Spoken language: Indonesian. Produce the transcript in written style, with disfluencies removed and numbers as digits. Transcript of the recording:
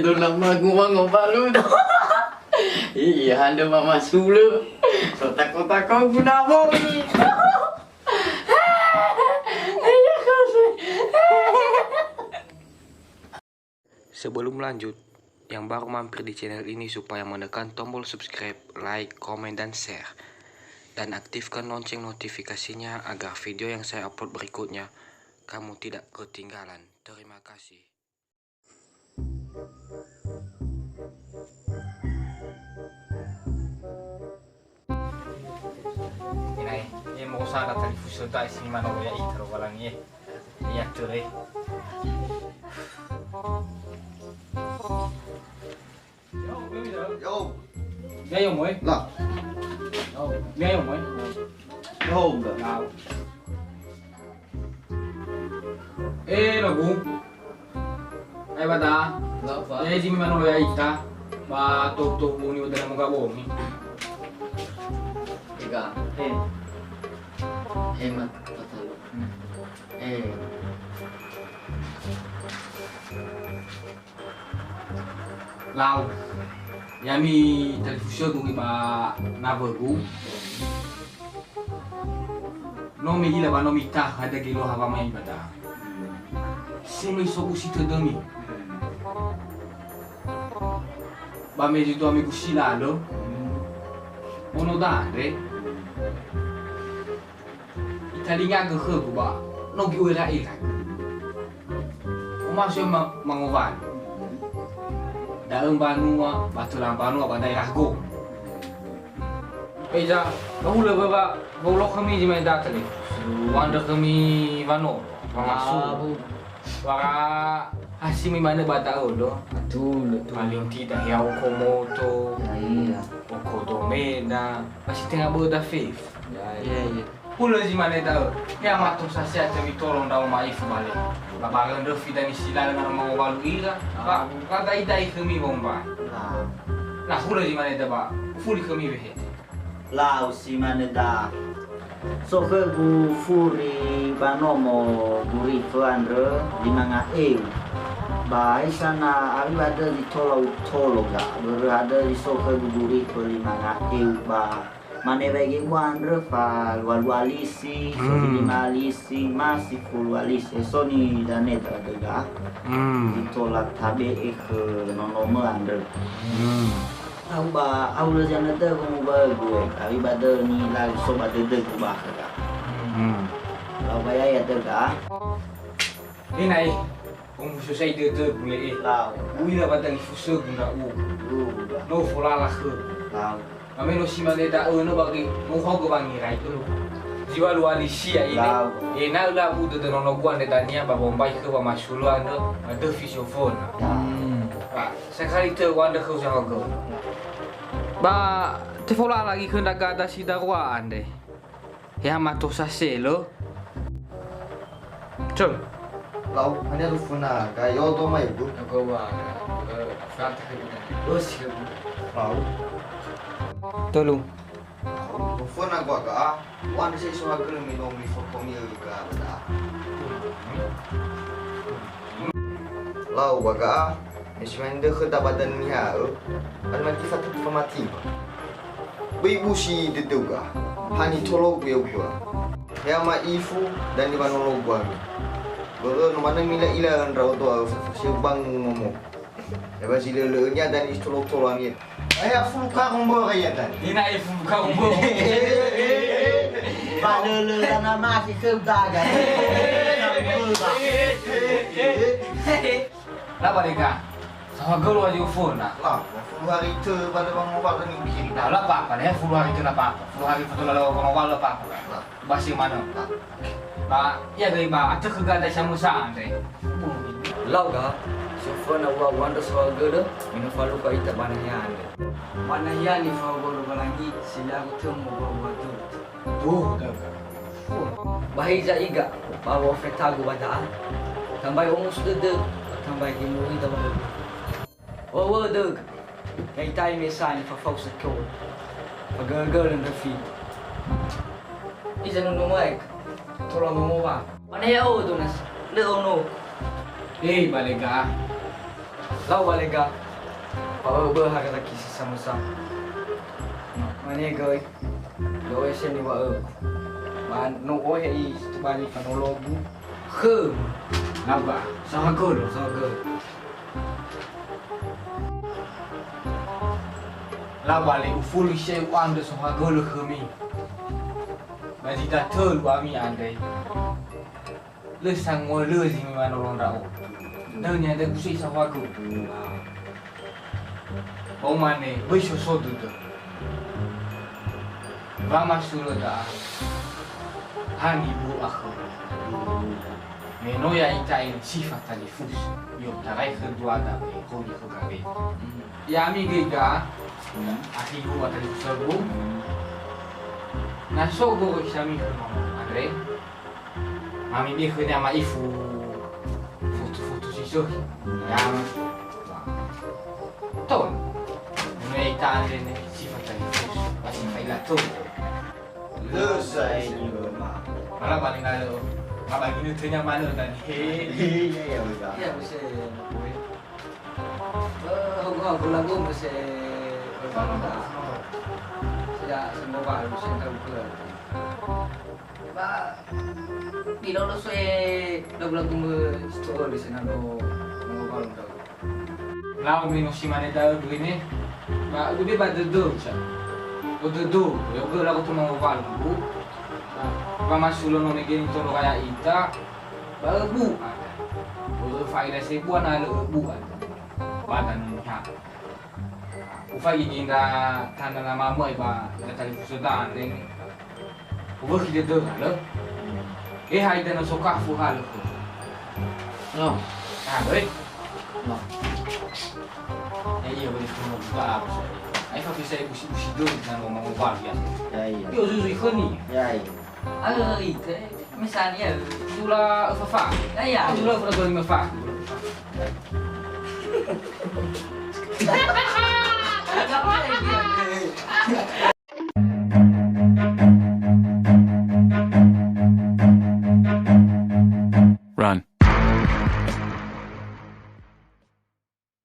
itu nama gua ngobalu. Iya, ada mama sulu. So takut-takut guna bomi. Sebelum lanjut, yang baru mampir di channel ini supaya menekan tombol subscribe, like, komen, dan share. Dan aktifkan lonceng notifikasinya agar video yang saya upload berikutnya kamu tidak ketinggalan. Terima kasih. Ini mau sana tadi fusil tak isi mana ya itu walang ya. Iya tuh deh. Yo, Nghe không ấy? là Nghe không ấy? không được. Nào. Ê là bố. Ai bà ta? Ê gì mà nó lại ta? Bà tô bố ni udah mau gabung nih. Tiga. Hemat kata lu. Lao. Yami televisi gue ba nabagu. No me gila ba no mi ta ada gilo haba mai bada. Sino iso usito domi. Ba me dito amigo silalo. Ono dare. Italinga ke khu ba. No giwe ra ira. O masyo mangovan. Dalam banua, batulan banua bandai rago. Eja, kamu lebih bawa kami di mana datang ni? Wanda kami vano, pangasu. Wara asimi mana batao do? Betul. Paling tidak ya Okamoto, Iya. Okodomena, masih tengah berda fif. Iya. Pula di mana tahu? Ya matu sasia kami tolong dalam maif balik. Labaran Refi dan istilah dengan mau balu ira. Pak, kata idai kami bomba. Nah, pula di mana tahu pak? Fuli kami behe. Lao si maneda. So ke bu furi banomo guri fuandre 5.000 Ba sana ari ada di tolo ga. Berada di so ke guri fu 5.000 ba. Mane bagi wandre fa walwalisi, so di malisi masih full walisi. So ni daneta dega. Ditolak tabe ke nonomo andre. Au ba au le jana te ko ba gue. Abi bade ni lagi so bade de ku ba ka. Au ba ya te ga. Ini susah ide boleh. Lao. Wila batang fuso guna u. No fulala ke. Lao. Kami no si mana tahu no bagi muka gue bangi rai tu. Jiwa luar sia ini. Enak lah bu tu nono gua ane tania ba Bombay ke ba Masuluan tu ada fisiofon. Pak, sekali tu gua ada kau jangan go. Ba tefola lagi ke negara si dakwaan deh. Ya matu sase lo. Cem. Lao hanya tu funa ga yo do mai bu. Aku ba. Fanta ke. Bos ke. Lao. Tolong. Tu funa gua ga. Wan se so agel mi no mi fo komi ga da. Lao baga. Esmende ke badan ni ha. An mati satu pemati. Ibu si deduga. Hani tolo gue gua. Ya ma ifu dan di manolo gua. Guru no mana mila ila an raw to sebang ngomo. Ya ba si lelenya dan istolo-tolo angin. Ayah fuluka ngombo kaya kan. Ina ifu kau bo. Ba lele dan masih sedaga. Lapa deka? Sama gelo aja phone na. Lah, fulu hari itu pada bang ngobal ni bikin. Nah, lah apa? Pada full hari itu apa? Full hari itu lalu kono wal apa? Basi mana? Ba, ya gay ba? Ato kagada siya musa ante. Lau ga. So na wa wanda so gede. Mina falu ka ita banayan. Banayan ni fa bolu balangi sila ko tumo ba tu. Tuh, daga. Bahija iga bawa fetago badaan. Tambay umus dede. Tambay kimuri da ba. Oh, deg. Kay tayo may sani fa fausa ko. Pagagal ng Refi. Isa nung numaik. Tolong mo ba? Ano ya o donas? Le no. Eh, balega. lau walega pa harga lagi sama-sama mana gay gawe seni wa man no ohe bani panologu ke Napa? Sahagol. Lawale ufulu siya ando sahagol kami. Majida tul wami andai. Le sang mo le si mi manolong rao. Nanya ada kusai sahagol. O mane besho sodu tu. Vama sulo da. Hani bu aku. Menoya itain sifat talifus. Yo tarai kedua da be kau di kagabe. Yami gega. Aki gua talifus serbu. Naso go kisami kuno Andre. Mami mi kene ama ifu. Foto siso. Yang ton. Menoya itain ne sifat talifus. Masih kailah tu. Lesai juga. Malah paling ada. Abang ini ternyata mana dan Iya betul. ya bisa aku lagu bisa ya semua baru saya tahu ke ba bila lo saya lagu story sana lo baru tahu Lau minum si mana tahu begini, ba lebih pada dua cak, udah dua, ya gue lagu tu mau valgu, ba masuk lo negeri itu lo kayak ita, ba bu ada, udah faedah sebuah nala bu ada, badan muka, ufa ini dah tanda nama mu ba, dah tali sudah ane, ufa kita dua lo, hai dah nak suka fuhal lo, No. baik. No. Iya boleh semua buka apa saja. Ai fa bisa ibu dulu dengan ngomong apa ya. Ya iya. Yo susu ikhoni. Ya iya. itu misalnya Sula fafa. ya Sula berapa lima fa.